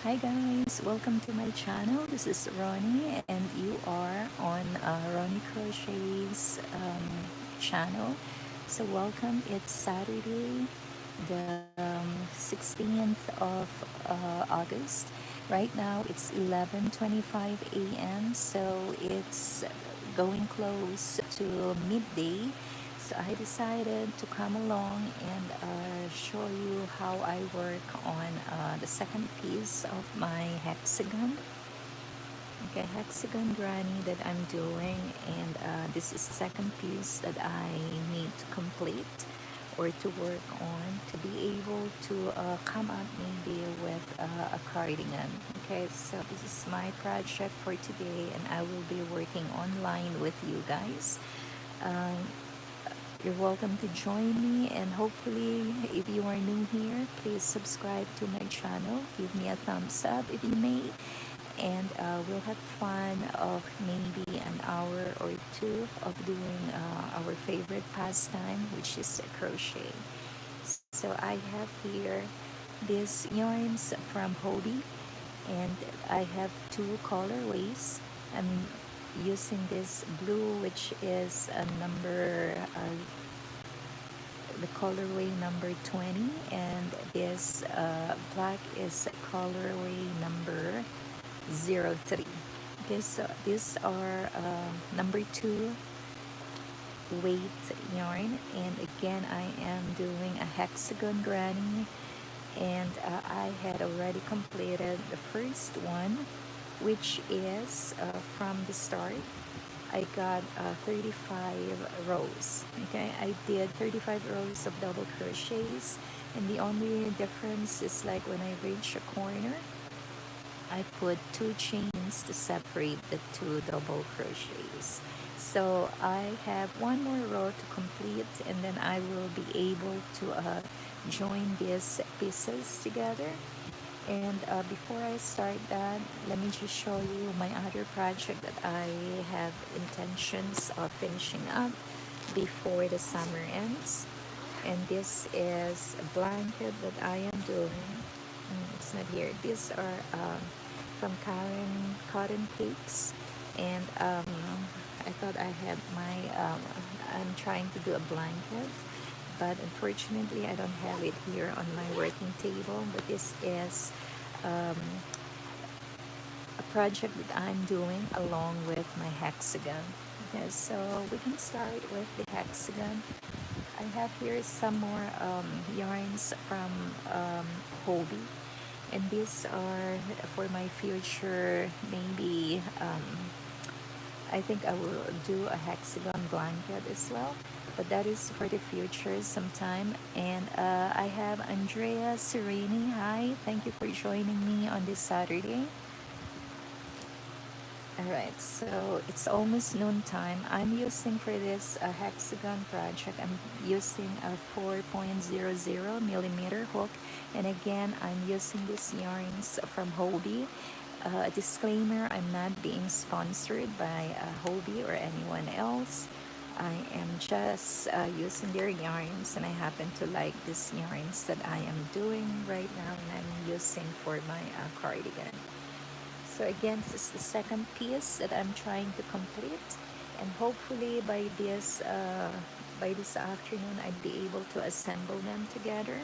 Hi guys, welcome to my channel. This is Ronnie and you are on Ronnie Crochets channel. So welcome, it's Saturday the 16th of August. Right now it's 11:25 a.m. so it's going close to midday. So I decided to come along and show you how I work on the second piece of my hexagon. Okay, hexagon granny that I'm doing, and this is the second piece that I need to complete or to work on to be able to come up maybe with a cardigan. Okay, so this is my project for today, and I will be working online with you guys. Um, you're welcome to join me, and hopefully, if you are new here, please subscribe to my channel. Give me a thumbs up if you may, and we'll have fun of maybe an hour or two of doing our favorite pastime, which is crochet. So I have here these yarns from Hobby, and I have two colorways. I'm using this blue, which is a number the colorway number 20, and this black is colorway number 03. Okay, so these are number 2 weight yarn, and again I am doing a hexagon granny, and I had already completed the first one, which is from the start I got 35 rows. Okay, I did 35 rows of double crochets, and the only difference is like when I reach a corner, I put 2 chains to separate the 2 double crochets. So I have one more row to complete, and then I will be able to join these pieces together. And before I start that, let me just show you my other project that I have intentions of finishing up before the summer ends. And this is a blanket that I am doing. It's not here. These are from Karen Cotton Cakes. And I thought I had my, I'm trying to do a blanket, but unfortunately I don't have it here on my working table. But this is um, a project that I'm doing along with my hexagon. Okay, so we can start with the hexagon. I have here some more yarns from Hobby, and these are for my future. Maybe I think I will do a hexagon blanket as well, but that is for the future sometime. And I have Andrea Sereni. Hi, thank you for joining me on this Saturday. Alright, so it's almost noon time. I'm using for this hexagon project, I'm using a 4.00 millimeter hook, and again I'm using these yarns from Hobby. Disclaimer, I'm not being sponsored by Hobby or anyone else. I am just using their yarns, and I happen to like these yarns that I am doing right now, and I'm using for my cardigan. So again, this is the second piece that I'm trying to complete, and hopefully by this afternoon I'd be able to assemble them together.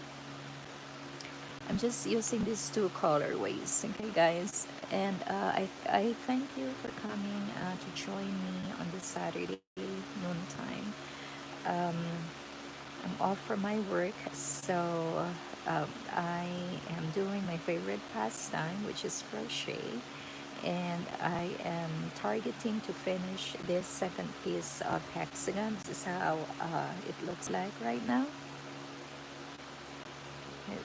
I'm just using these two colorways, okay guys, and I thank you for coming to join me on this Saturday noontime. um, I'm off from my work, so I am doing my favorite pastime, which is crochet, and I am targeting to finish this second piece of hexagon. This is how it looks like right now.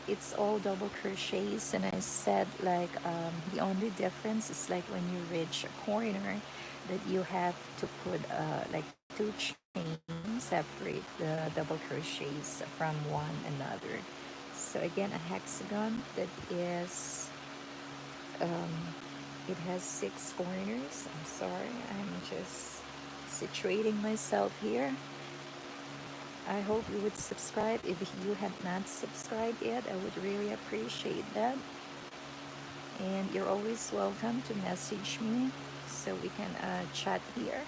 It's all double crochets, and I said like the only difference is like when you reach a corner that you have to put like 2 chains separate the double crochets from one another. So again, a hexagon that is um, it has 6 corners. I'm sorry, I'm just situating myself here. I hope you would subscribe. If you have not subscribed yet, I would really appreciate that. And you're always welcome to message me so we can chat here.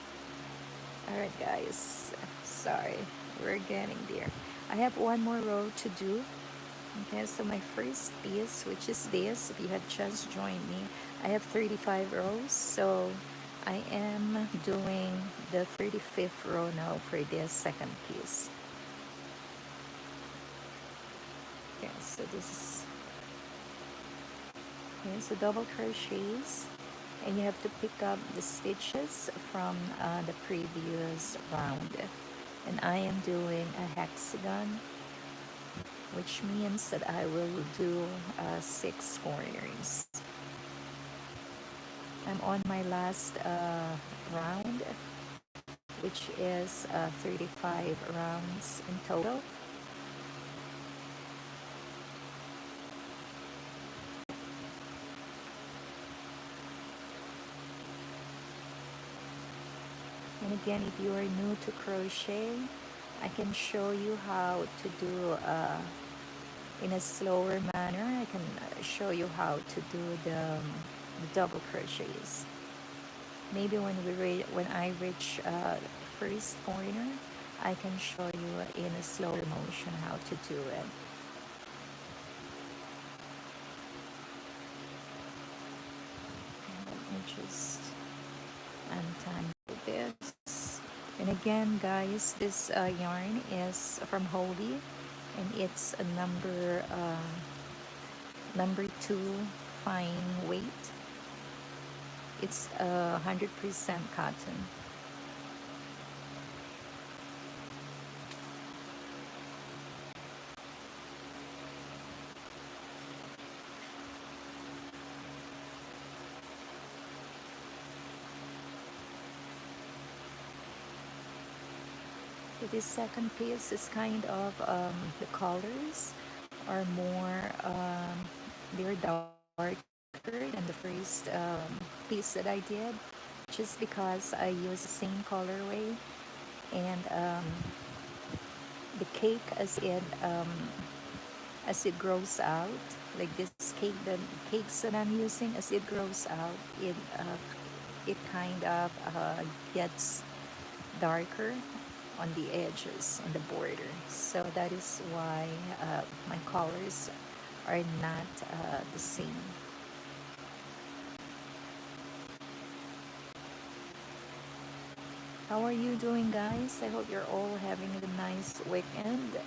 All right, guys. Sorry, we're getting there. I have one more row to do. Okay, so my first piece, which is this, if you had just joined me, I have 35 rows. So I am doing the 35th row now for this second piece. Okay, so this is, okay, so double crochets, and you have to pick up the stitches from the previous round. And I am doing a hexagon, which means that I will do 6 corners. I'm on my last round, which is 35 rounds in total. And again, if you are new to crochet, I can show you how to do in a slower manner. I can show you how to do the double crochets. Maybe when I reach the first corner, I can show you in a slower motion how to do it. Let me just untangle this. And again, guys, this yarn is from Holy, and it's a number 2 fine weight. It's 100% cotton. So this second piece is kind of the colors are more they're darker than the first piece that I did, just because I use the same colorway, and the cake as it grows out, like this cakes that I'm using, as it grows out, it kind of gets darker on the edges, on the border. So that is why my colors are not the same. How are you doing, guys? I hope you're all having a nice weekend.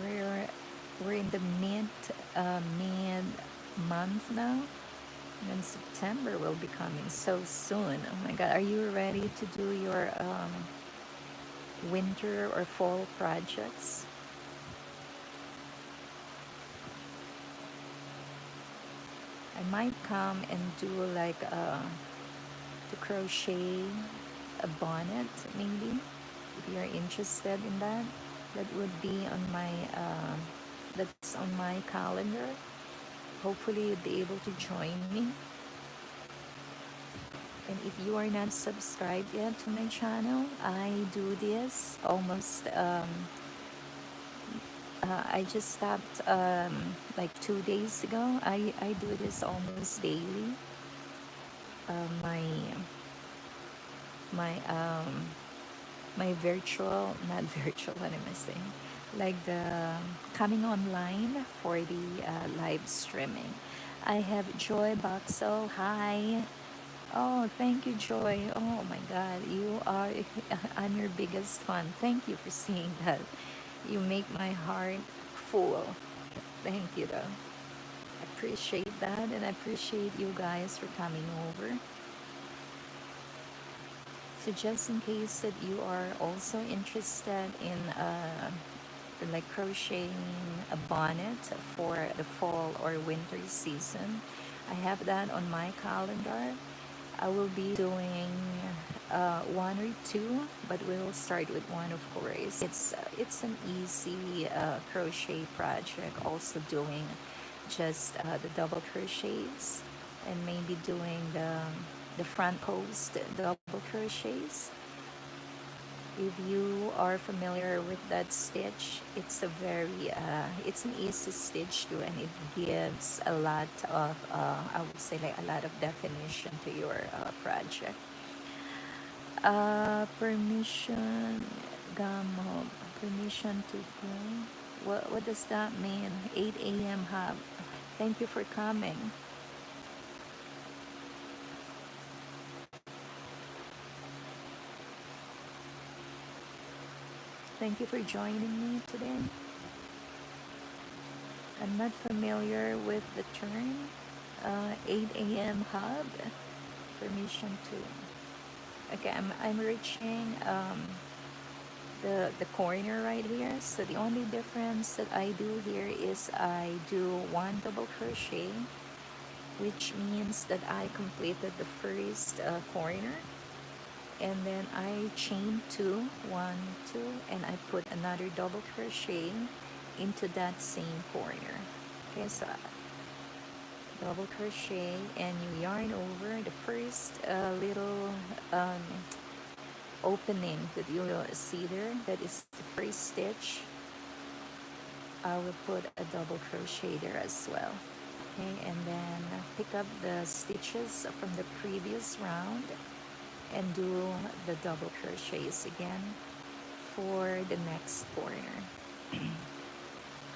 We're we're in the mid month now, and September will be coming so soon. Oh my God, are you ready to do your winter or fall projects? I might come and do like to crochet a bonnet, maybe, if you're interested in that. That would be on my that's on my calendar. Hopefully you'll be able to join me. And if you are not subscribed yet to my channel, I do this almost I just stopped like 2 days ago. I do this almost daily. My my my virtual, not virtual, what am I saying, like the coming online for the live streaming. I have Joy Boxel. Hi. Oh, thank you, Joy. Oh my God, you are I'm your biggest fan. Thank you for seeing that. You make my heart full. Thank you, though. I appreciate that, and I appreciate you guys for coming over. So just in case that you are also interested in like crocheting a bonnet for the fall or winter season, I have that on my calendar. I will be doing one or two, but we'll start with one, of course. It's an easy crochet project. Also doing just the double crochets and maybe doing the front post double crochets. If you are familiar with that stitch, it's a very it's an easy stitch too, and it gives a lot of I would say like a lot of definition to your project. Permission, gamo, permission to go. What does that mean? 8 a.m. hub. Thank you for coming. Thank you for joining me today. I'm not familiar with the term 8 a.m. hub. Permission to. Okay, I'm reaching the corner right here. So the only difference that I do here is I do one double crochet, which means that I completed the first corner, and then I chain two, one, two, and I put another double crochet into that same corner. Okay, so double crochet and you yarn over the first little opening that you will see there, that is the first stitch. I will put a double crochet there as well. Okay, and then pick up the stitches from the previous round and do the double crochets again for the next corner.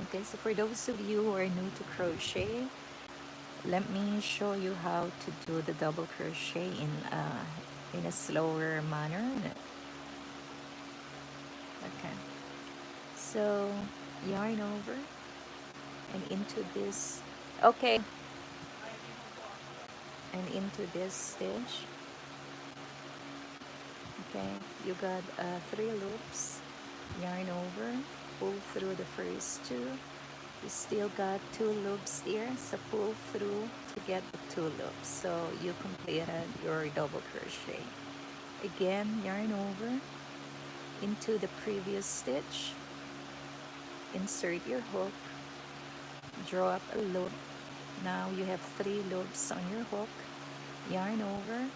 Okay, so for those of you who are new to crochet, let me show you how to do the double crochet in a slower manner. Okay, so yarn over and into this, okay, and into this stitch. Okay, you got 3 loops, yarn over, pull through the first 2. You still got 2 loops there, so pull through to get the 2 loops. So you completed your double crochet. Again, yarn over into the previous stitch, insert your hook, draw up a loop. Now you have 3 loops on your hook, yarn over,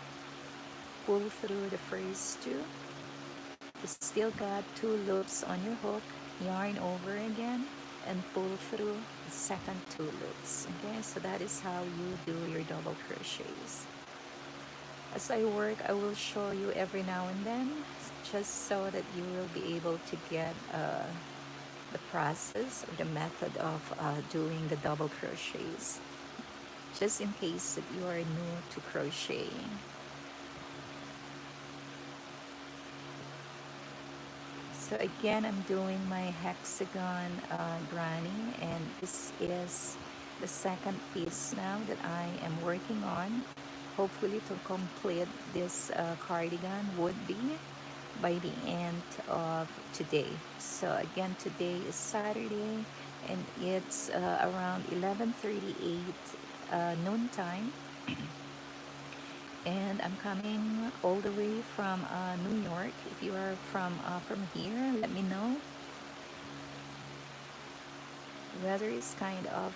pull through the first 2. You still got 2 loops on your hook, yarn over again, and pull through the second 2 loops. Okay, so that is how you do your double crochets. As I work, I will show you every now and then, just so that you will be able to get the process or the method of doing the double crochets, just in case that you are new to crocheting. So again, I'm doing my hexagon granny, and this is the second piece now that I am working on. Hopefully to complete this cardigan would be by the end of today. So again, today is Saturday, and it's around 11:38 noon time. And I'm coming all the way from New York. If you are from here, let me know. Weather is kind of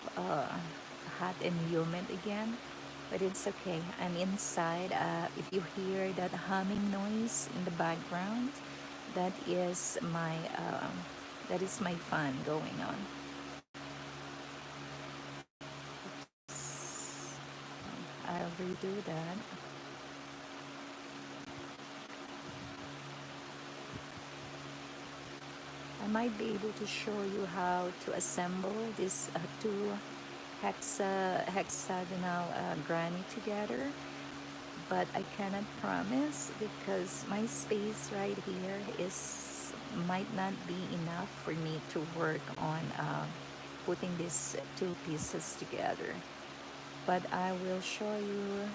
hot and humid again, but it's okay. I'm inside. If you hear that humming noise in the background, that is my fun going on. I'll redo that. I might be able to show you how to assemble these 2 hexagonal granny together, but I cannot promise because my space right here might not be enough for me to work on putting these 2 pieces together. But I will show you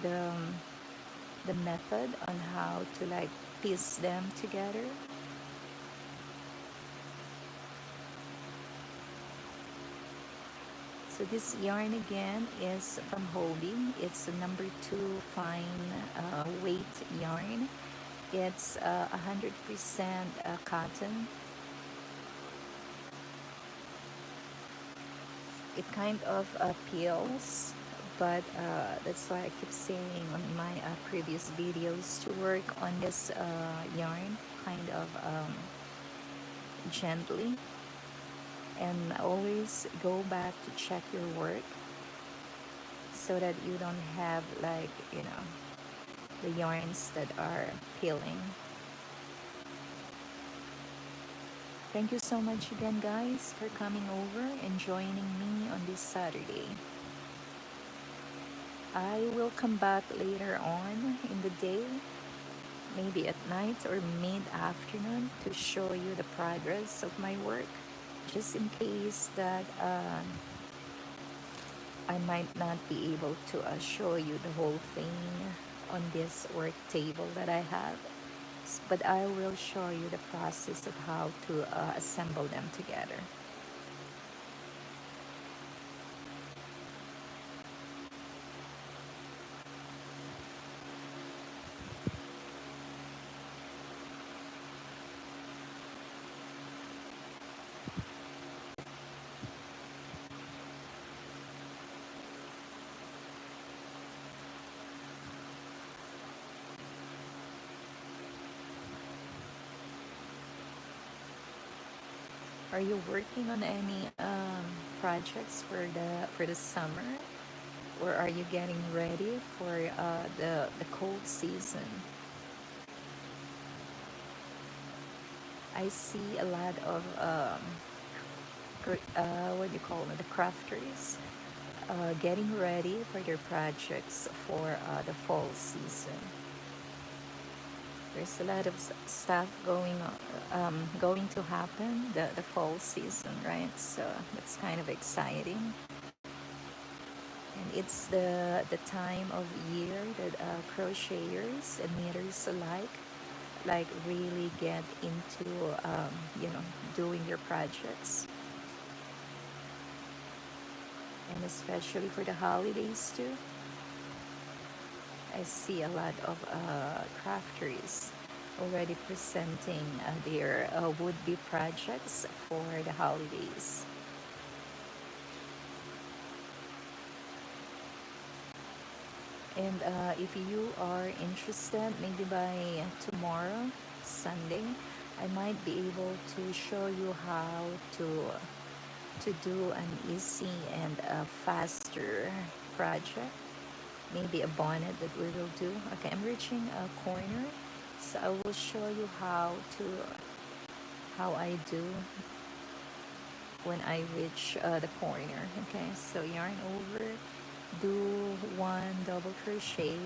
the method on how to like piece them together. So this yarn again is from Hobby. It's a number 2 fine weight yarn. It's 100% cotton. it kind of peels, but that's why I keep saying on my previous videos to work on this yarn kind of gently, and always go back to check your work so that you don't have, like, the yarns that are peeling. Thank you so much again, guys, for coming over and joining me on this Saturday. I will come back later on in the day, maybe at night or mid-afternoon, to show you the progress of my work, just in case that I might not be able to show you the whole thing on this work table that I have, but I will show you the process of how to assemble them together. Are you working on any projects for the summer, or are you getting ready for the cold season? I see a lot of what do you call them, the crafters, getting ready for their projects for the fall season. There's a lot of stuff going to happen the fall season, right? So that's kind of exciting, and it's the time of year that crocheters and knitters alike like really get into doing your projects, and especially for the holidays too. I see a lot of crafters already presenting their would-be projects for the holidays. And if you are interested, maybe by tomorrow, Sunday, I might be able to show you how to do an easy and faster project. Maybe a bonnet that we will do. Okay, I'm reaching a corner, so I will show you how I do when I reach the corner. Okay, so yarn over, do one double crochet,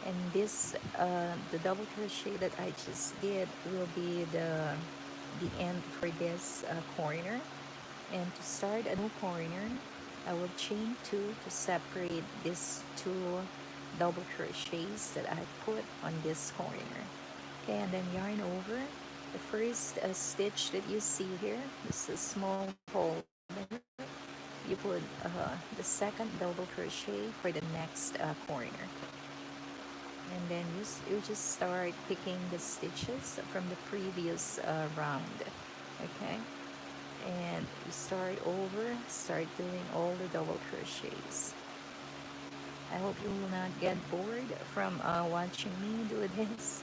and this the double crochet that I just did will be the end for this corner. And to start a new corner, I will chain two to separate these two double crochets that I put on this corner. Okay, and then yarn over. The first stitch that you see here, this is a small hole there. You put the second double crochet for the next corner, and then you just start picking the stitches from the previous round. Okay, and you start over, start doing all the double crochets. I hope you will not get bored from watching me do this,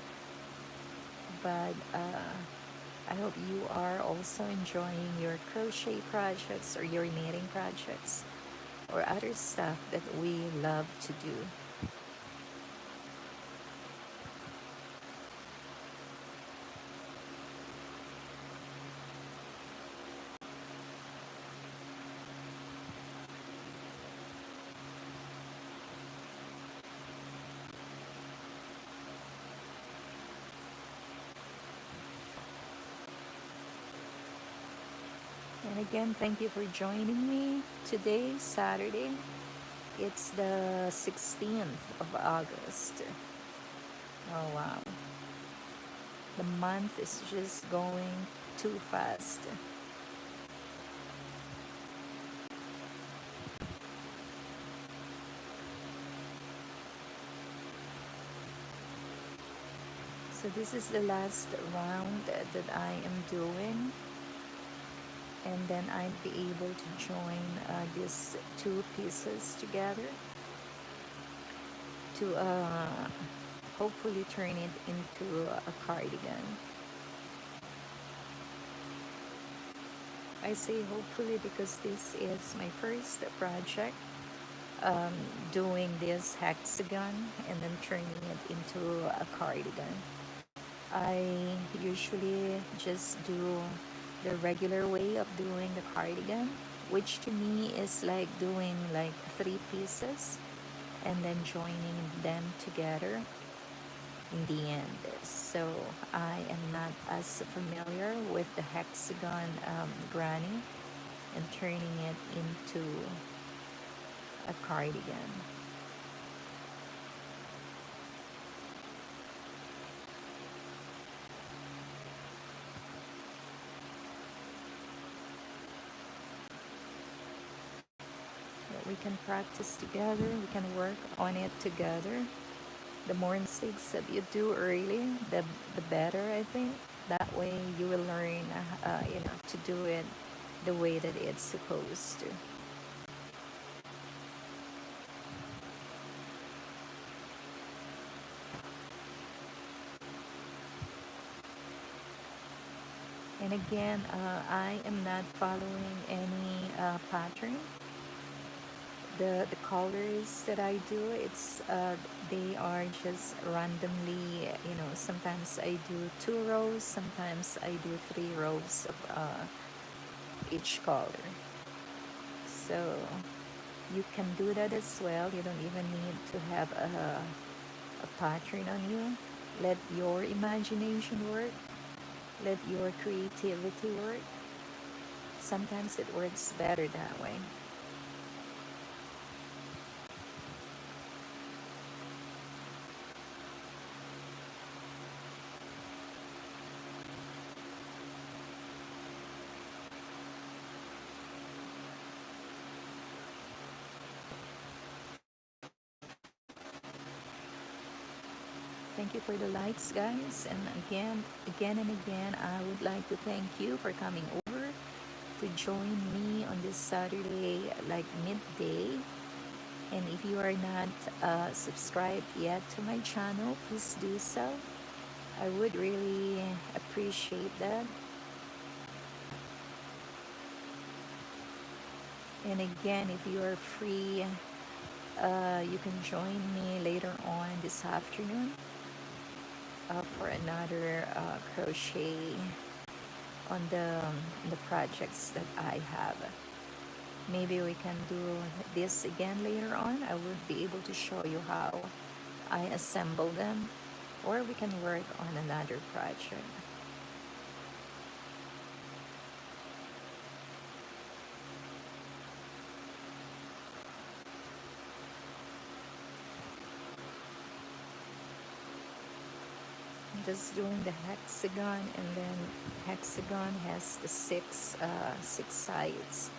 but I hope you are also enjoying your crochet projects or your knitting projects or other stuff that we love to do. And again, thank you for joining me today, Saturday. It's the 16th of August. Oh wow. The month is just going too fast. So this is the last round that I am doing. and then I'd be able to join these two pieces together to hopefully turn it into a cardigan. I say hopefully because this is my first project, um, doing this hexagon and then turning it into a cardigan. I usually just do the regular way of doing the cardigan, which to me is like doing like three pieces and then joining them together in the end. So I am not as familiar with the hexagon granny and turning it into a cardigan. But we can practice together, we can work on it together. The more mistakes that you do early, the better, I think. That way you will learn, to do it the way that it's supposed to. And again, I am not following any pattern. The colors that I do, it's they are just randomly. Sometimes I do 2 rows, sometimes I do 3 rows of each color. So you can do that as well. You don't even need to have a pattern on you. Let your imagination work. Let your creativity work. Sometimes it works better that way. Thank you for the likes, guys. And again and again, I would like to thank you for coming over to join me on this Saturday, like midday. And if you are not subscribed yet to my channel, please do so. I would really appreciate that. And again, if you are free, you can join me later on this afternoon for another crochet on the projects that I have. Maybe we can do this again later on. I would be able to show you how I assemble them, or we can work on another project. I'm just doing the hexagon, and then hexagon has the six sides.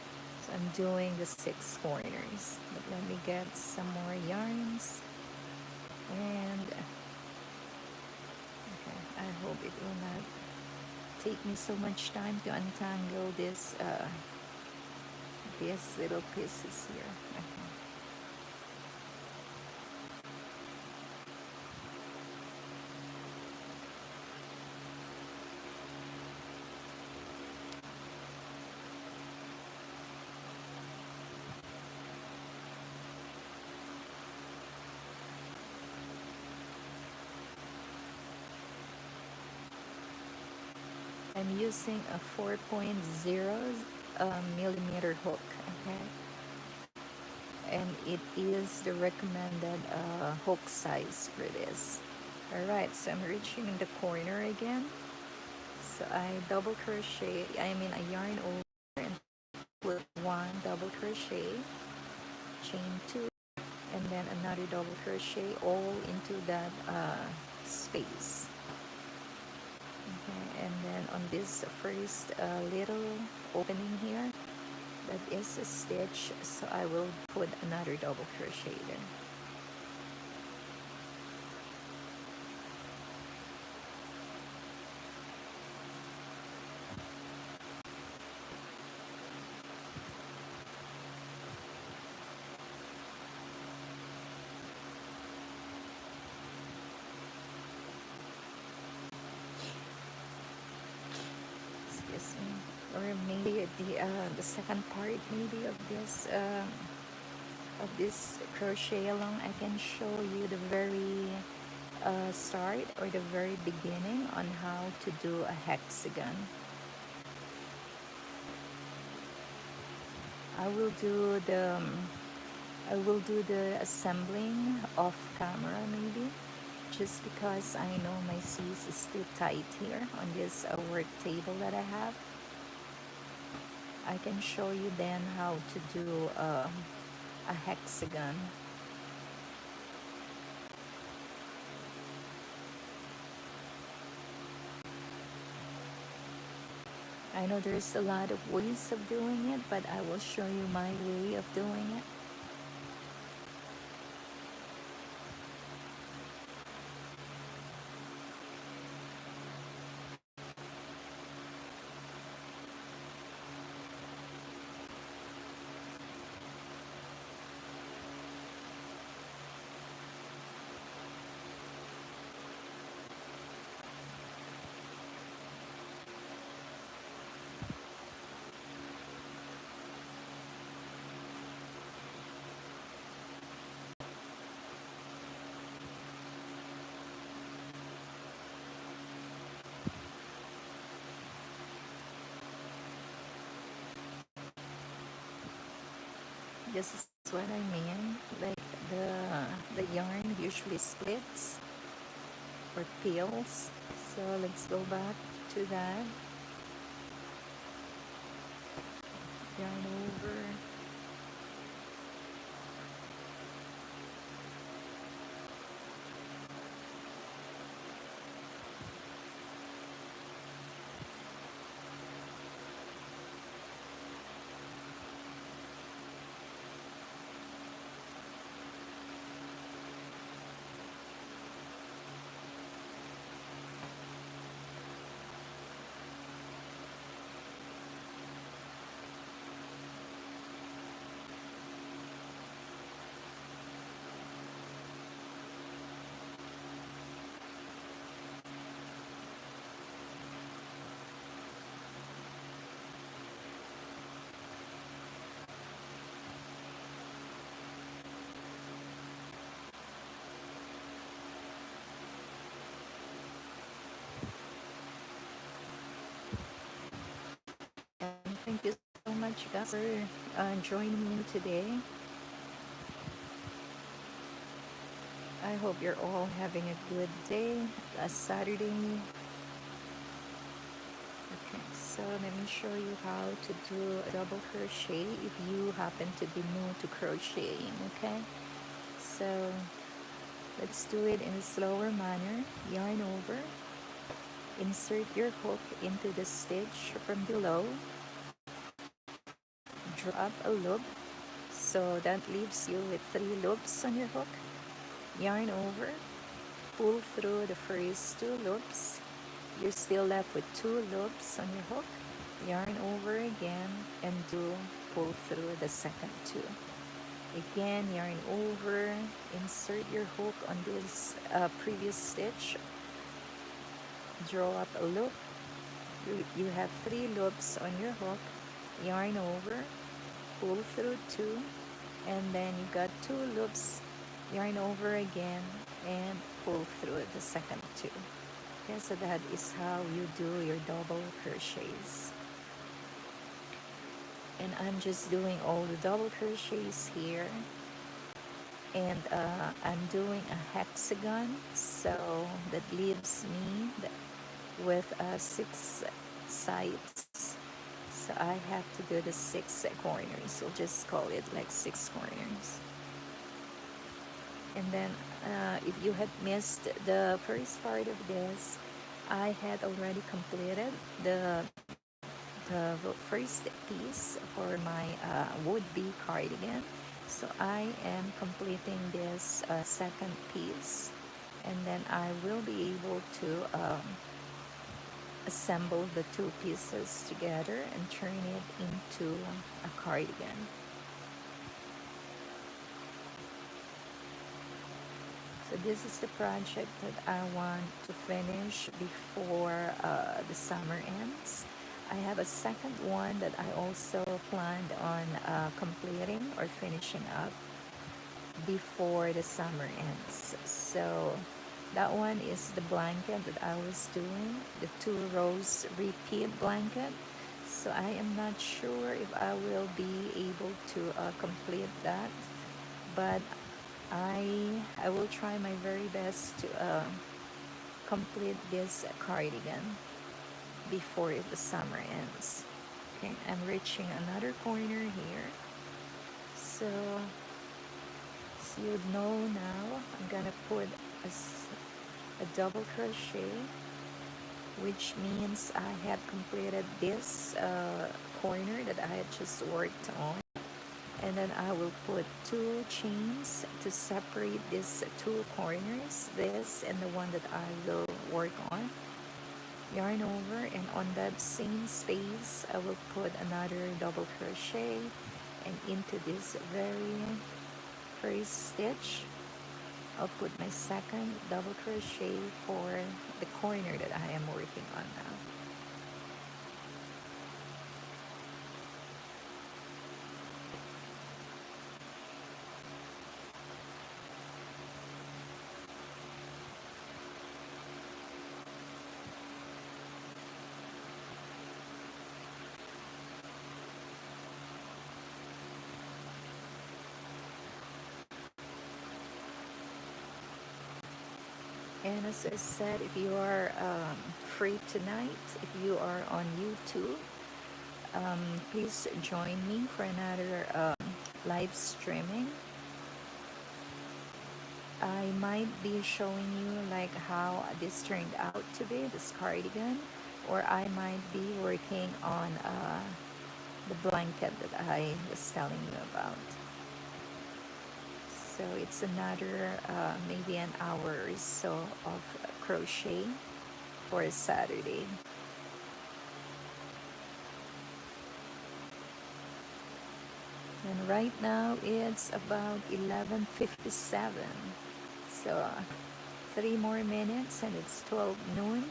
So I'm doing the 6 corners. But let me get some more yarns, and okay, I hope it will not take me so much time to untangle these little pieces here. Okay. I'm using a 4.0 millimeter hook, okay, and it is the recommended hook size for this. All right, so I'm reaching in the corner again. So I double crochet, I yarn over and put 1 double crochet, chain 2, and then another double crochet all into that space. Okay, and then on this first little opening here, that is a stitch, so I will put another double crochet there. this one, or maybe the second part maybe of this crochet along. I can show you the very start or the very beginning on how to do a hexagon. I will do the assembling off camera maybe, just because I know my C's is too tight here on this work table that I have. I can show you then how to do a hexagon. I know there's a lot of ways of doing it, but I will show you my way of doing it. This is what I mean. Like the yarn usually splits or peels. So let's go back to that. Yarn over. And thank you so much, guys, for joining me today. I hope you're all having a good day, a Saturday. Okay, so let me show you how to do a double crochet if you happen to be new to crocheting. Okay, so let's do it in a slower manner. Yarn over, insert your hook into the stitch from below, drop a loop, so that leaves you with 3 loops on your hook. Yarn over, pull through the first 2 loops. You're still left with 2 loops on your hook. Yarn over again and pull through the second 2. Again, yarn over, insert your hook on this previous stitch, draw up a loop. You have 3 loops on your hook. Yarn over, pull through 2, and then you got 2 loops. Yarn over again and pull through the second 2. Okay, so that is how you do your double crochets. And I'm just doing all the double crochets here, and I'm doing a hexagon, so that leaves me with 6 sides. So I have to do the 6 corners. We'll just call it like 6 corners. And then if you had missed the first part of this, I had already completed the first piece for my would-be cardigan. So I am completing this second piece, and then I will be able to assemble the 2 pieces together and turn it into a cardigan. So this is the project that I want to finish before the summer ends. I have a second one that I also planned on completing or finishing up before the summer ends. So that one is the blanket that I was doing, the 2 rows repeat blanket. So I am not sure if I will be able to complete that, but I will try my very best to complete this cardigan before the summer ends. Okay, I'm reaching another corner here. So as you know now, I'm gonna put a double crochet, which means I have completed this corner that I had just worked on. And then I will put 2 chains to separate these 2 corners, this and the one that I will work on. Yarn over, and on that same space I will put another double crochet, and into this very first stitch I'll put my second double crochet for the corner that I am working on now. And as I said, if you are free tonight, if you are on YouTube, please join me for another live streaming. I might be showing you like how this turned out to be, this cardigan, or I might be working on the blanket that I was telling you about. So it's another maybe an hour or so of crochet for a Saturday. And right now it's about 11:57. So 3 more minutes and it's 12 noon.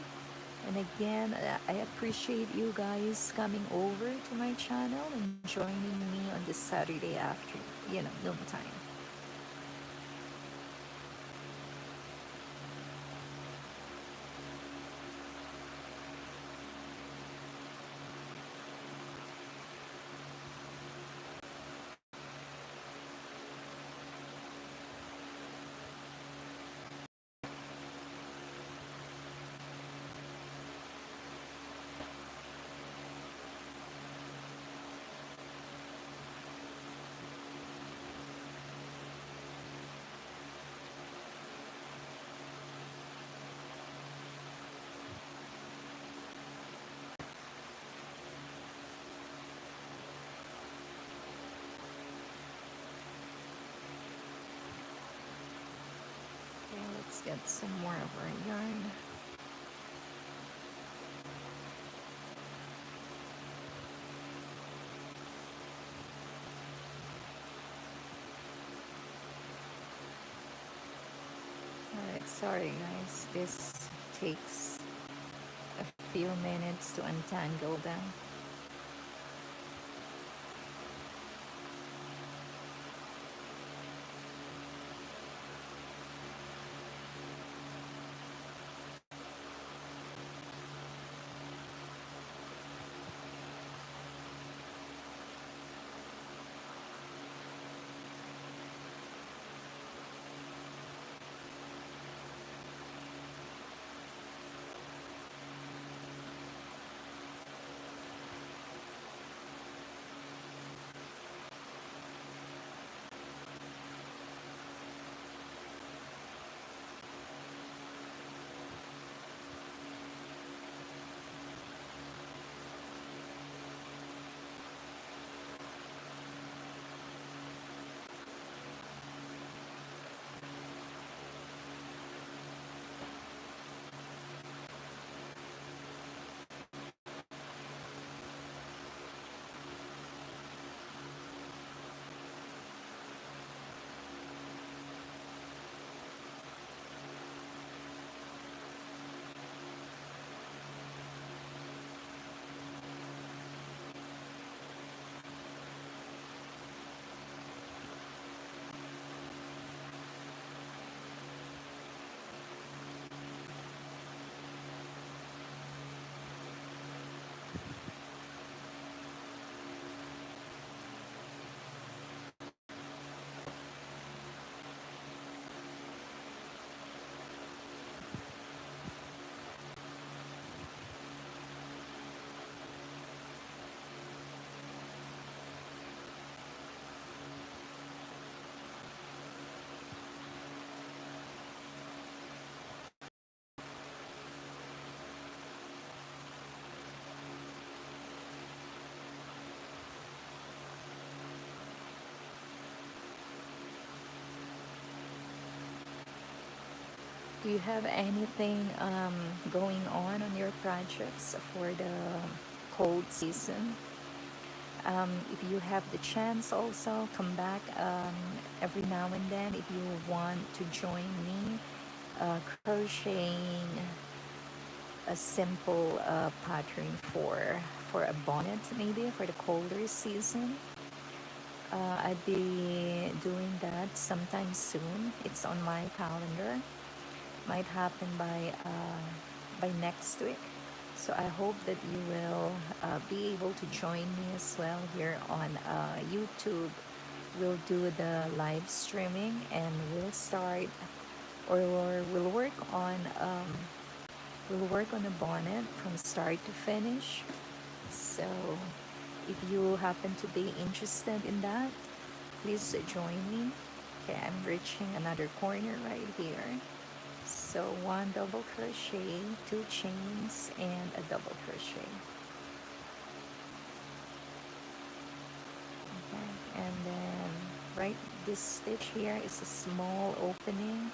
And again, I appreciate you guys coming over to my channel and joining me on this Saturday after, noontime. Okay, let's get some more of our yarn. Alright, sorry guys, this takes a few minutes to untangle them. Do you have anything going on your projects for the cold season? If you have the chance, also come back every now and then if you want to join me crocheting a simple pattern for a bonnet, maybe for the colder season. I'd be doing that sometime soon. It's on my calendar. Might happen by next week. So I hope that you will be able to join me as well here on YouTube. We'll do the live streaming and we'll start or we'll work on a bonnet from start to finish. So if you happen to be interested in that, please join me. Okay, I'm reaching another corner right here. So one double crochet, two chains, and a double crochet. Okay, and then right, this stitch here is a small opening,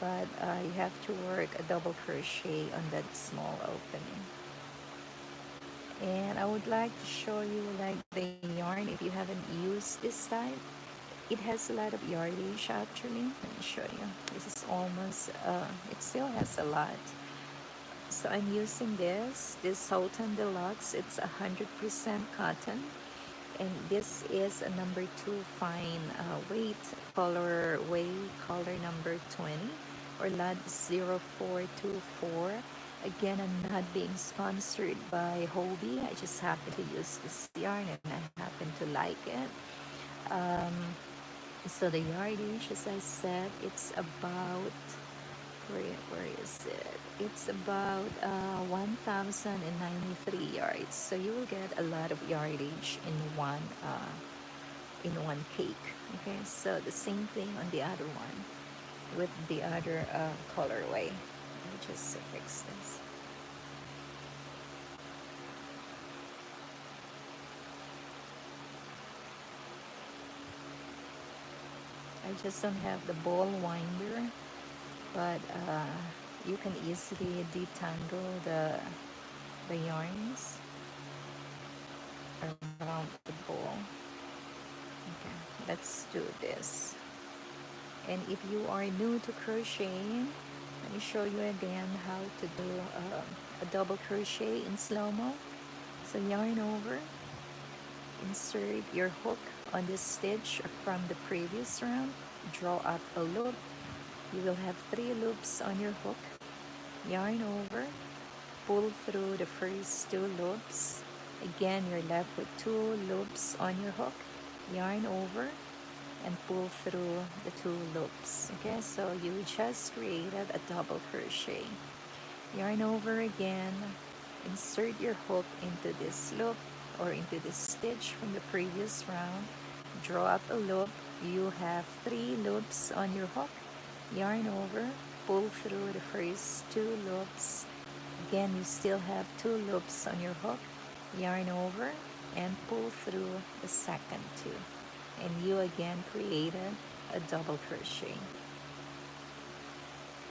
but you have to work a double crochet on that small opening. And I would like to show you like the yarn if you haven't used this type. It has a lot of yardage actually. Let me show you. This is almost it still has a lot. So I'm using this Sultan Deluxe. It's 100% cotton, and this is a number 2 fine weight color number 20 or lot 0424. Again, I'm not being sponsored by Hobie. I just happen to use this yarn and I happen to like it. So the yardage, as I said, it's about where is it? It's about 1,093 yards. So you will get a lot of yardage in one cake. Okay, so the same thing on the other one with the other colorway. Let me just fix this. I just don't have the ball winder, but you can easily detangle the yarns around the ball. Okay, let's do this. And if you are new to crocheting, let me show you again how to do a double crochet in slow-mo. So yarn over, insert your hook on this stitch from the previous round, draw up a loop. You will have 3 loops on your hook. Yarn over, pull through the first 2 loops. Again, you're left with 2 loops on your hook. Yarn over and pull through the 2 loops. Okay, so you just created a double crochet. Yarn over again, insert your hook into this loop or into this stitch from the previous round, draw up a loop. You have 3 loops on your hook. Yarn over, pull through the first 2 loops. Again, you still have 2 loops on your hook. Yarn over and pull through the second 2, and you again created a double crochet.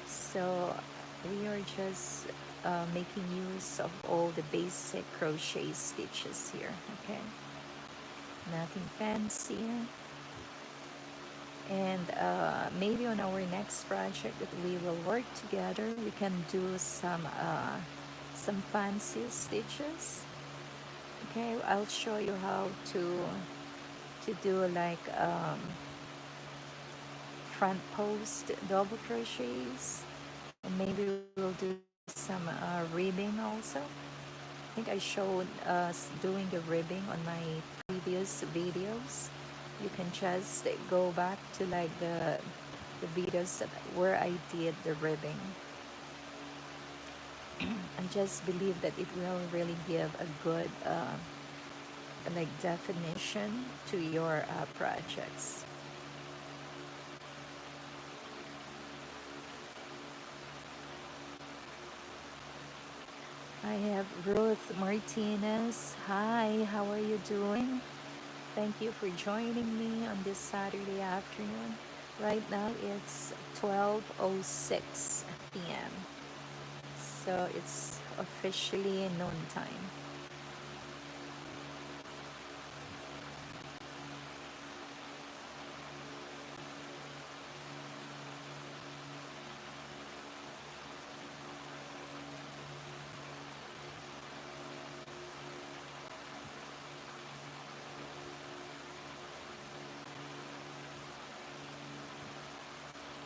So we are just making use of all the basic crochet stitches here. Okay, nothing fancy. And maybe on our next project that we will work together, we can do some fancy stitches. Okay, I'll show you how to do like front post double crochets, and maybe we'll do some ribbing also. I think I showed us doing the ribbing on my previous videos. You can just go back to like the videos where I did the ribbing. I just believe that it will really give a good like definition to your projects. I have Ruth Martinez. Hi, how are you doing? Thank you for joining me on this Saturday afternoon. Right now it's 12:06 p.m. So it's officially noon time.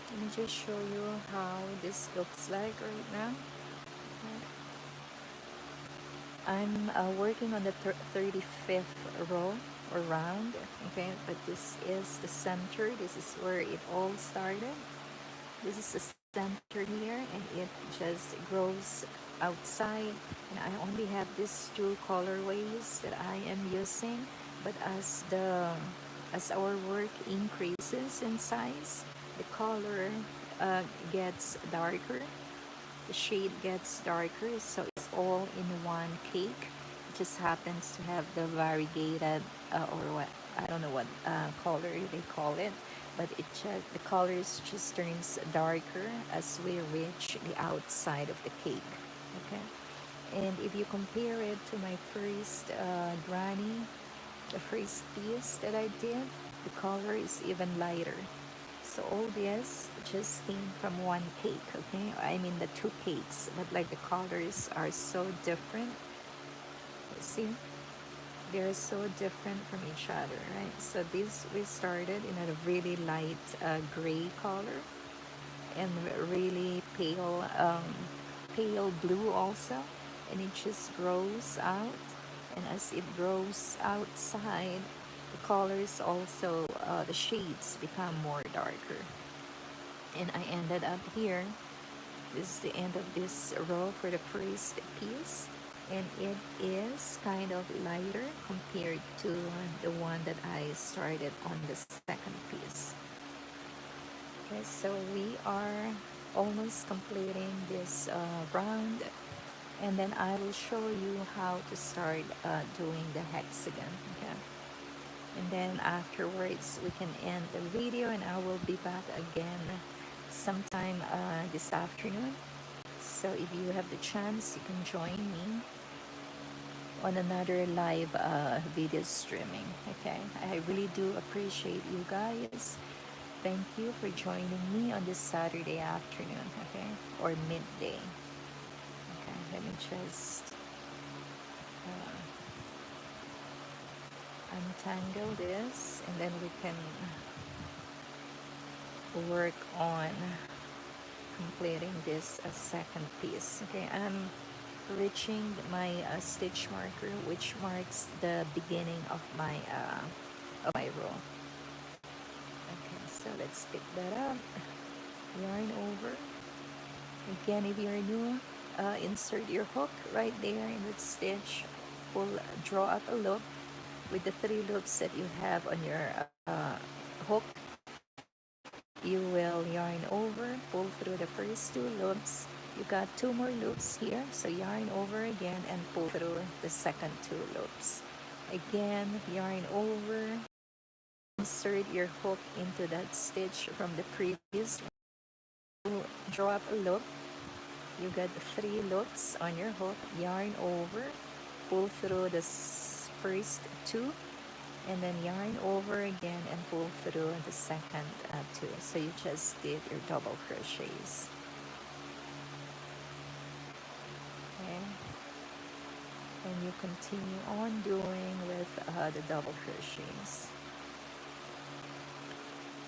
Let me just show you how this looks like right now. I'm working on the 35th row or round, okay, but this is the center. This is where it all started. This is the center here, and it just grows outside. And I only have these two colorways that I am using, but as our work increases in size, the color gets darker, the shade gets darker, so it's all in one cake. It just happens to have the variegated or what, I don't know what color they call it, but the colors just turns darker as we reach the outside of the cake. Okay, and if you compare it to my first granny, the first piece that I did, the color is even lighter. So all this just came from one cake, okay? I mean the two cakes, but like the colors are so different. See, they're so different from each other, right? So this we started in a really light gray color and really pale blue also, and it just grows out. And as it grows outside, the colors also, the shades become more darker. And I ended up here. This is the end of this row for the first piece, and it is kind of lighter compared to the one that I started on the second piece. Okay, so we are almost completing this round, and then I will show you how to start doing the hexagon. Okay, and then afterwards we can end the video, and I will be back again sometime this afternoon. So if you have the chance, you can join me on another live video streaming. Okay, I really do appreciate you guys. Thank you for joining me on this Saturday afternoon, okay, or midday. Okay, let me just untangle this, and then we can work on completing this second piece. Okay, I'm reaching my stitch marker, which marks the beginning of my row. Okay, so let's pick that up. Yarn over. Again, if you're new, insert your hook right there in the stitch. Pull, draw up a loop with the 3 loops that you have on your hook. You will yarn over, pull through the first 2 loops. You got 2 more loops here, so yarn over again and pull through the second 2 loops. Again, yarn over, insert your hook into that stitch from the previous one. Draw up a loop. You got 3 loops on your hook, yarn over, pull through the first 2, and then yarn over again and pull through the second 2. So you just did your double crochets. Okay, and you continue on doing with the double crochets.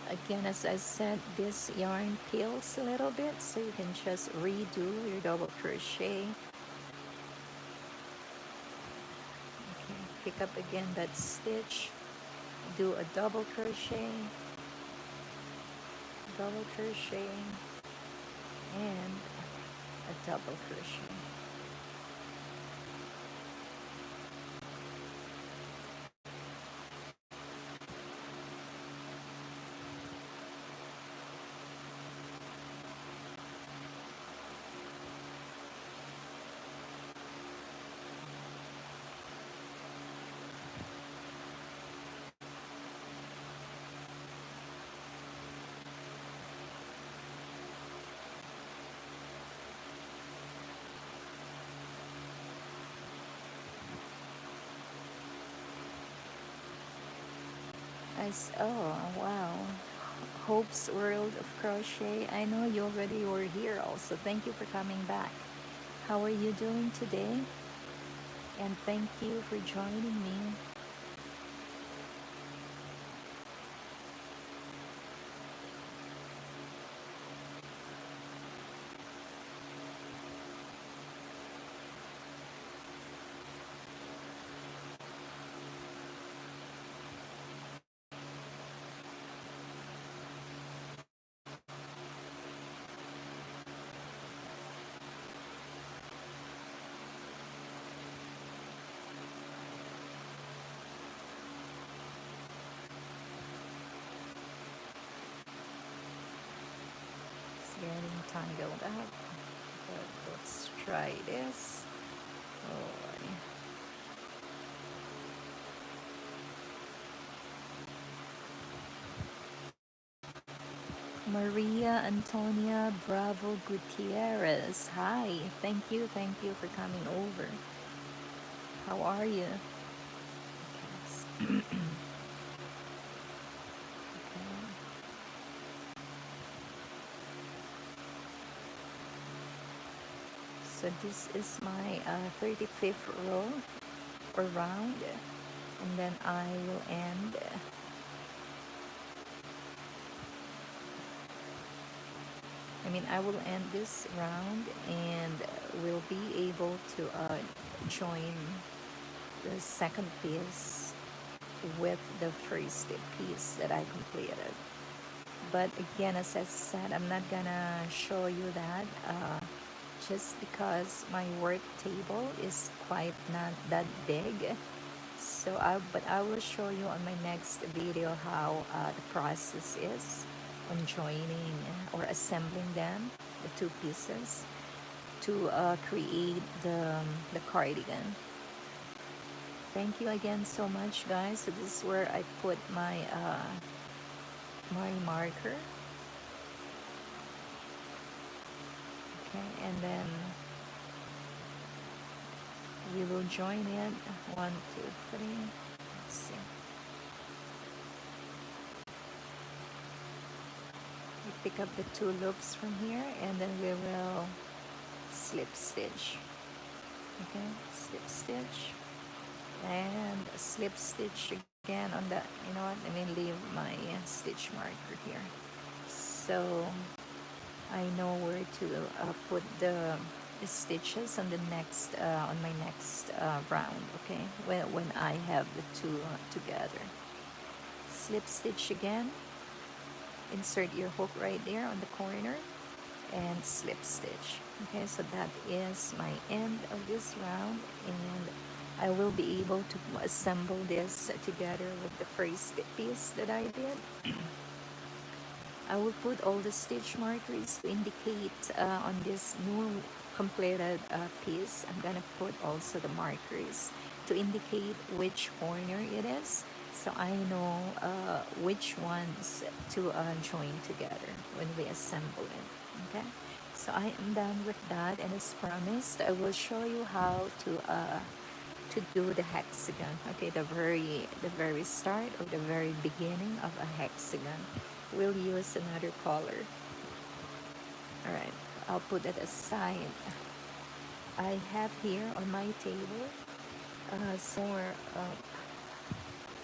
Again, as I said, this yarn peels a little bit, so you can just redo your double crochet. Okay, pick up again that stitch, do a double crochet, and a double crochet. Oh, wow. Hope's World of Crochet. I know you already were here also. Thank you for coming back. How are you doing today? And thank you for joining me. It's getting tangled up. But let's try this. Oh, Maria Antonia Bravo Gutierrez. Hi. Thank you for coming over. How are you? Okay. So this is my 35th row or round, and then I will end. I will end this round and will be able to join the second piece with the first piece that I completed. But again, as I said, I'm not gonna show you that just because my work table is quite not that big. So but I will show you on my next video how the process is on joining or assembling them, the two pieces, to create the cardigan. Thank you again so much, guys. So this is where I put my my marker. Okay, and then we will join it. 1, 2, 3. Let's see. We pick up the two loops from here, and then we will slip stitch. Okay, slip stitch and slip stitch again on the. You know what? Let me leave my stitch marker here, so I know where to put the stitches on the next on my next round. Okay, when I have the two together. Slip stitch again, insert your hook right there on the corner and slip stitch. Okay, so that is my end of this round, and I will be able to assemble this together with the first piece that I did. I will put all the stitch markers to indicate on this new completed piece. I'm gonna put also the markers to indicate which corner it is, so I know which ones to join together when we assemble it. Okay, so I am done with that, and as promised, I will show you how to do the hexagon. Okay, the very start or the very beginning of a hexagon. We'll use another color. All right, I'll put it aside. I have here on my table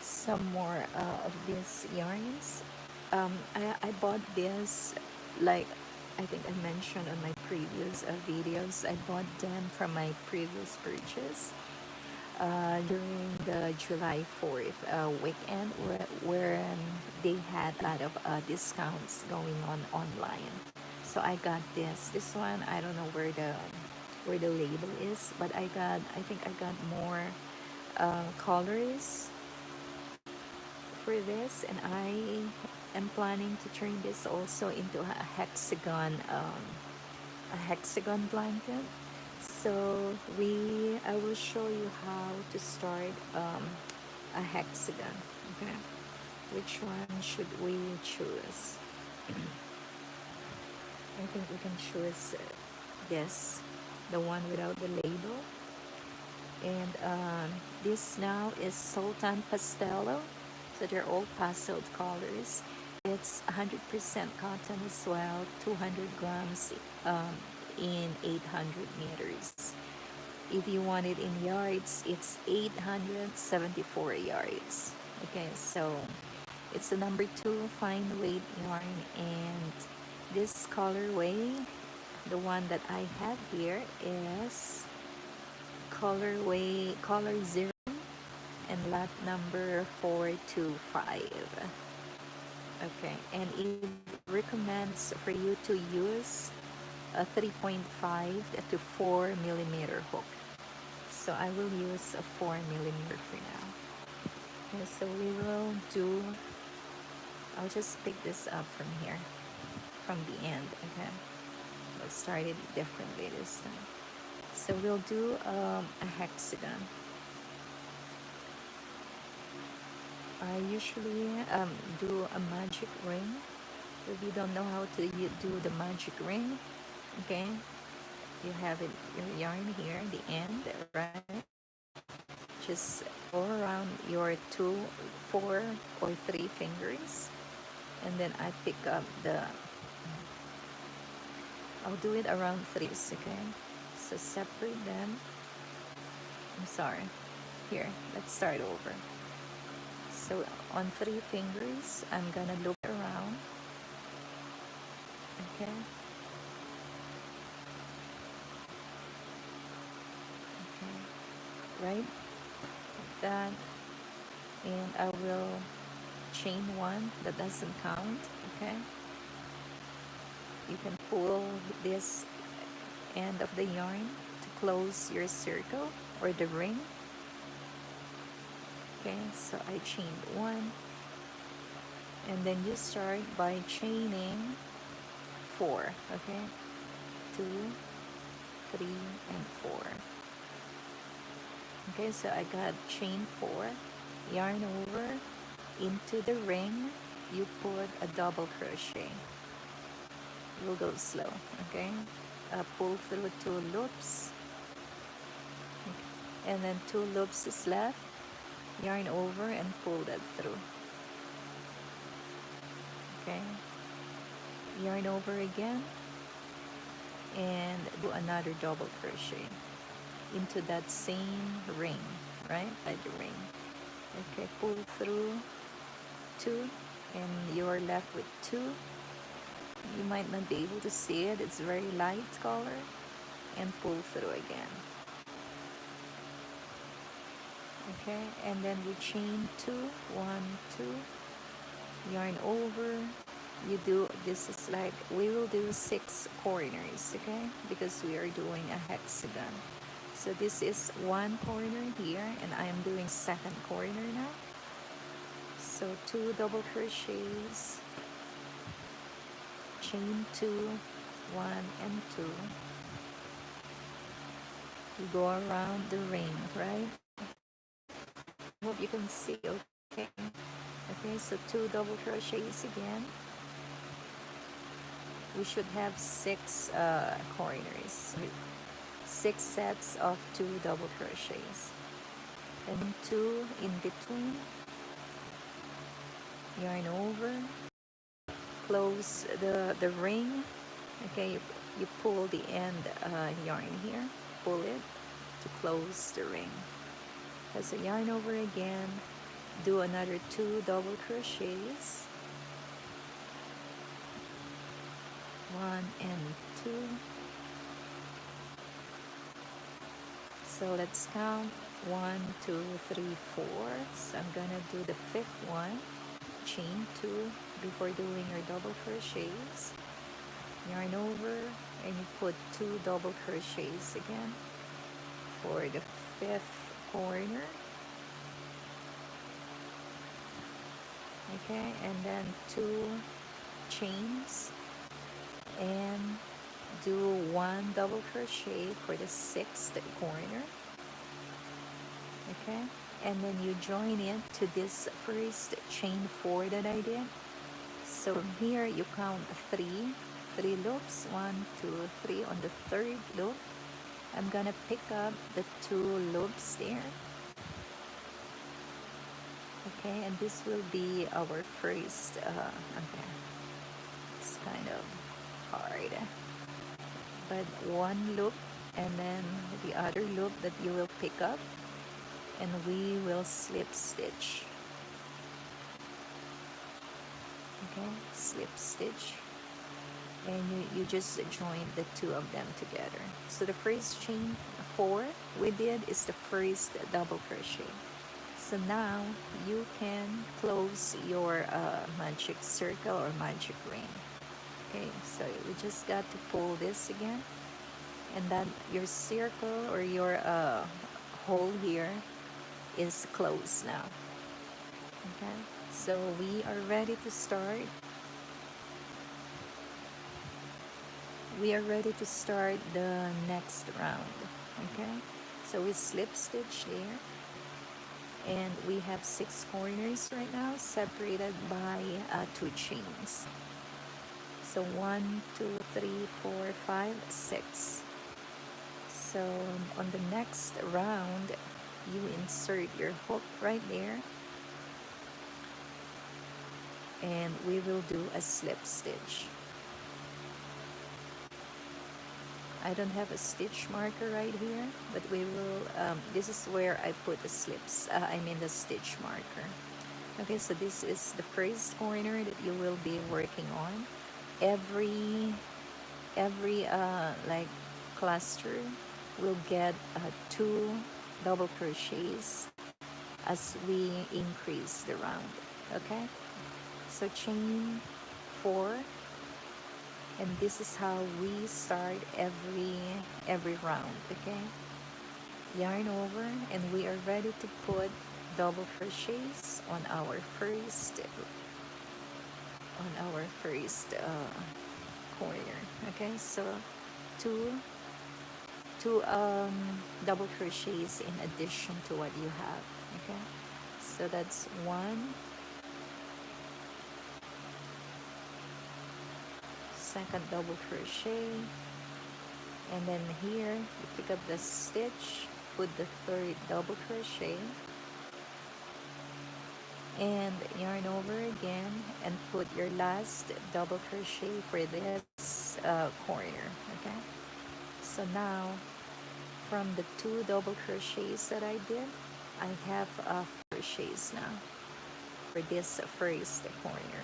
some more of these yarns. I bought this, like I think I mentioned on my previous videos. I bought them from my previous purchase during the July 4th weekend, where they had a lot of discounts going on online. So I got this one. I don't know where the label is, but I think I got more colors for this, and I am planning to turn this also into a hexagon blanket. So I will show you how to start a hexagon. Okay, which one should we choose? I think we can choose this, the one without the label. And this now is Sultan Pastello. So they're all pastel colors. It's 100% cotton as well, 200 grams in 800 meters. If you want it in yards, it's 874 yards. Okay, so it's a number 2 fine weight yarn, and this colorway, the one that I have here, is color 0 and lot number 425. Okay, and it recommends for you to use a 3.5 to 4 millimeter hook. So I will use a 4 millimeter for now. Okay, so we will do, I'll just pick this up from here, from the end. Okay, we'll start it differently this time. So we'll do a hexagon. I usually do a magic ring. If you don't know how to do the magic ring, okay, you have it, your yarn here, the end, right? Just go around your 2, 4, or 3 fingers, and then I pick up I'll do it around 3, okay? So separate them. I'm sorry. Here, let's start over. So on 3 fingers, I'm gonna loop around, okay? Okay, right? Like that. And I will chain 1, that doesn't count, okay? You can pull this end of the yarn to close your circle or the ring. Okay, so I chained 1, and then you start by chaining 4, okay? 2, 3, and 4. Okay, so I got chain 4, yarn over into the ring, you put a double crochet. We'll go slow, okay? Pull through 2 loops, and then 2 loops is left, yarn over and pull that through. Okay, yarn over again and do another double crochet into that same ring, right? Like the ring. Okay, pull through 2 and you're left with 2. You might not be able to see it, it's very light color, and pull through again. Okay, and then we chain 2, 1, 2, yarn over. You do, this is like, we will do 6 corners, okay, because we are doing a hexagon. So this is 1 corner here, and I am doing 2nd corner now. So 2 double crochets, chain 2, 1 and 2. You go around the ring, right? Hope you can see, okay? Okay, so 2 double crochets again. We should have 6 corners, 6 sets of 2 double crochets, and 2 in between, yarn over, close the ring. Okay, you pull the end yarn here, pull it to close the ring. So yarn over again, do another 2 double crochets, 1 and 2. So let's count 1, 2, 3, 4. So I'm gonna do the 5th one, chain 2 before doing your double crochets, yarn over, and you put 2 double crochets again for the 5th corner. Okay, and then 2 chains and do 1 double crochet for the 6th corner. Okay, and then you join it to this first chain 4 that I did. So from here you count 3 loops, 1, 2, 3. On the 3rd loop I'm gonna pick up the 2 loops there, Okay, and this will be our first, okay, it's kind of hard, but one loop and then the other loop that you will pick up, and we will slip stitch. Okay, slip stitch, and you just join the two of them together. So the first chain 4 we did is the first double crochet. So now you can close your magic circle or magic ring. Okay, so we just got to pull this again, and then your circle or your hole here is closed now. Okay, so we are ready to start. We are ready to start the next round. Okay, so we slip stitch there, and we have 6 corners right now separated by 2 chains. So 1, 2, 3, 4, 5, 6. So on the next round you insert your hook right there, and we will do a slip stitch. I don't have a stitch marker right here, but we will this is where I put the slips, I mean the stitch marker. Okay, so this is the first corner that you will be working on. Every like cluster will get 2 double crochets as we increase the round. Okay, so chain 4, and this is how we start every round. Okay, yarn over, and we are ready to put double crochets on our first corner. Okay, so two double crochets in addition to what you have. Okay, so that's 1, second double crochet, and then here you pick up the stitch, put the 3rd double crochet, and yarn over again and put your last double crochet for this corner. Okay, so now from the 2 double crochets that I did, I have 4 crochets now for this first corner.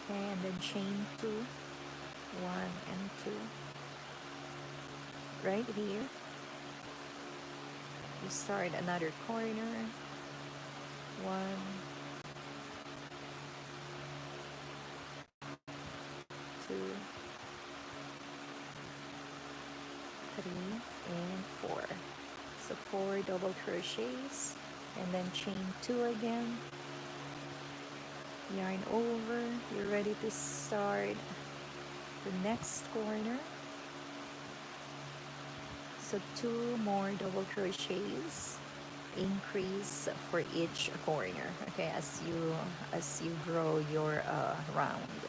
Okay, and then chain 2, 1 and 2 right here. You start another corner, 1, 2, 3, and 4. So 4 double crochets, and then chain 2 again, yarn over. You're ready to start the next corner. So 2 more double crochets, increase for each corner. Okay, as you grow your round.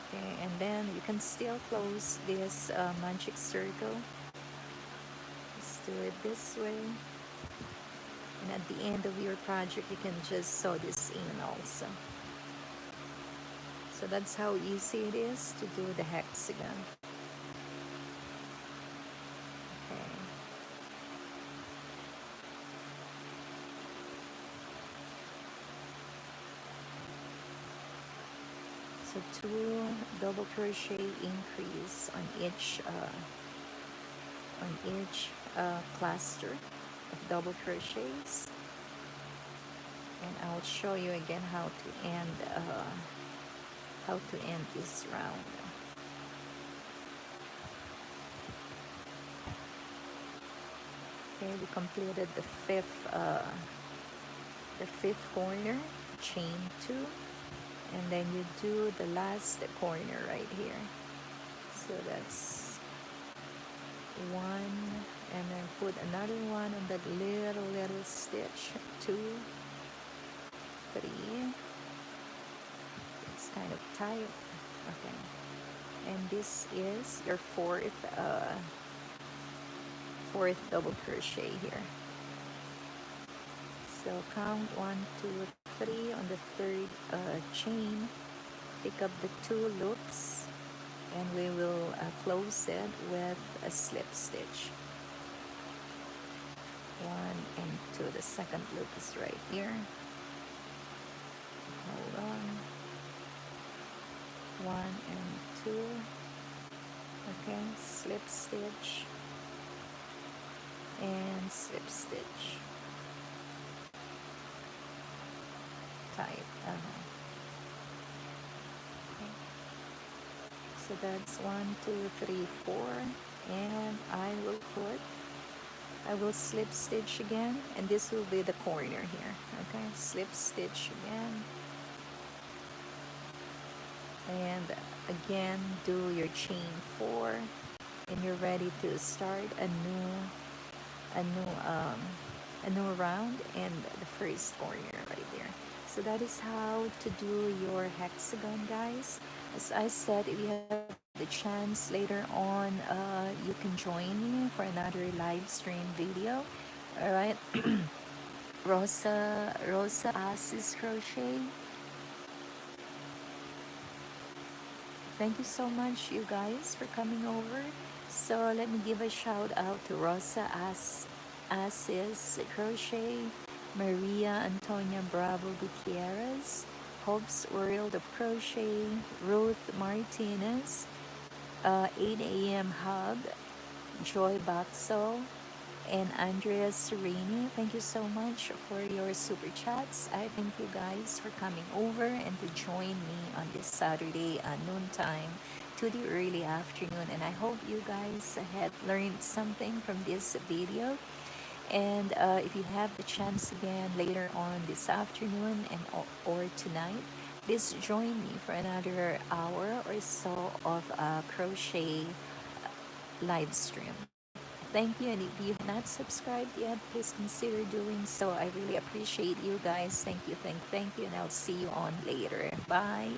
Okay, and then you can still close this magic circle. Let's do it this way, and at the end of your project you can just sew this in also. So that's how easy it is to do the hexagon. Okay. So 2 double crochet increase on each cluster of double crochets, and I'll show you again how to end this round. Okay, we completed the fifth corner, chain 2, and then you do the last corner right here. So that's 1, and then put another one on that little stitch, 2, 3. It's kind of tight. Okay, and this is your fourth double crochet here. So count 1 2 3 on the third chain, pick up the 2 loops, and we will close it with a slip stitch. 1 and 2. The second loop is right here. Hold on. 1 and 2. Okay, slip stitch and slip stitch. Tight. Okay. So that's 1 2 3 4, and I will slip stitch again, and this will be the corner here. Okay, slip stitch again, and again do your chain 4, and you're ready to start a new round and the first corner right there. So that is how to do your hexagon, guys. As I said, if you have the chance later on, you can join me for another live stream video. All right. Rosa asks crochet. Thank you so much, you guys, for coming over. So let me give a shout out to Rosa Assis Crochet, Maria Antonia Bravo Gutierrez, Hope's World of Crochet, Ruth Martinez, 8 a.m. Hub, Joy Baxo, and Andrea Sereni. Thank you so much for your super chats. I thank you guys for coming over and to join me on this Saturday noontime to the early afternoon. And I hope you guys had learned something from this video. And if you have the chance again later on this afternoon and or tonight, please join me for another hour or so of crochet live stream. Thank you, and if you have not subscribed yet, please consider doing so. I really appreciate you guys. Thank you, thank you, and I'll see you on later. Bye.